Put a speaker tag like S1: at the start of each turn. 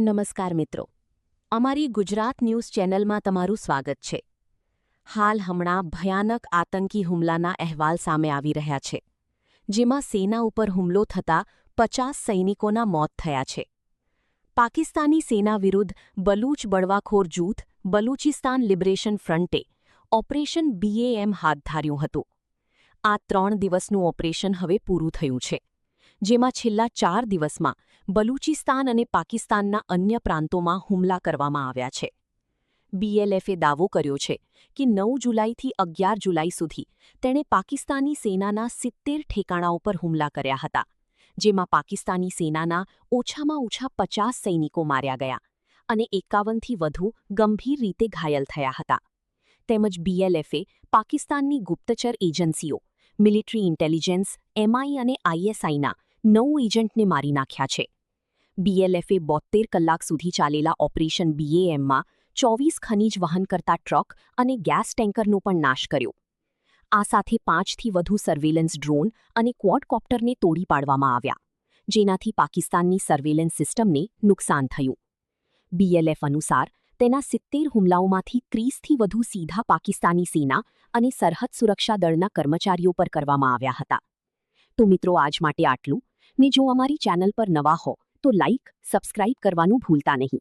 S1: નમસ્કાર મિત્રો, અમારી ગુજરાત ન્યૂઝ ચેનલમાં તમારું સ્વાગત છે. હાલ હમણાં ભયાનક આતંકી હુમલાના અહેવાલ સામે આવી રહ્યા છે, જેમાં સેના ઉપર હુમલો થતાં 50 સૈનિકોના મોત થયા છે. પાકિસ્તાની સેના વિરુદ્ધ બલૂચ બળવાખોર જૂથ બલૂચિસ્તાન લિબરેશન ફ્રન્ટે ઓપરેશન BAM હાથ ધર્યું હતું. આ 3 દિવસનું ઓપરેશન હવે પૂરું થયું છે, જેમાં છેલ્લા 4 દિવસમાં બલૂચિસ્તાન અને પાકિસ્તાનના અન્ય પ્રાંતોમાં હુમલા કરવામાં આવ્યા છે. BLFએ દાવો કર્યો છે કે 9 જુલાઈથી 11 જુલાઈ સુધી તેણે પાકિસ્તાની સેનાના 70 ઠેકાણાઓ પર હુમલા કર્યા હતા, જેમાં પાકિસ્તાની સેનાના ઓછામાં ઓછા 50 સૈનિકો માર્યા ગયા અને 51થી વધુ ગંભીર રીતે ઘાયલ થયા હતા. તેમજ BLFએ પાકિસ્તાનની ગુપ્તચર એજન્સીઓ, મિલિટરી ઇન્ટેલિજન્સ, MI અને ISIના 9 એજન્ટને મારી નાખ્યા છે. BLFએ 72 કલાક સુધી ચાલેલા ઓપરેશન BAMમાં 24 ખનીજ વહન કરતા ટ્રક અને ગેસ ટેન્કરનો પણ નાશ કર્યો. આ સાથે 5થી વધુ સર્વેલન્સ ડ્રોન અને ક્વોડકોપ્ટરને તોડી પાડવામાં આવ્યા, જેનાથી પાકિસ્તાનની સર્વેલન્સ સિસ્ટમને નુકસાન થયું. BLF અનુસાર તેના 70 હુમલાઓમાંથી 30થી વધુ સીધા પાકિસ્તાની સેના અને સરહદ સુરક્ષા દળના કર્મચારીઓ પર કરવામાં આવ્યા હતા. તો મિત્રો, આજ માટે આટલું. ને જો અમારી ચેનલ પર નવા હો તો લાઇક, સબસ્ક્રાઇબ કરવાનું ભૂલતા નહીં.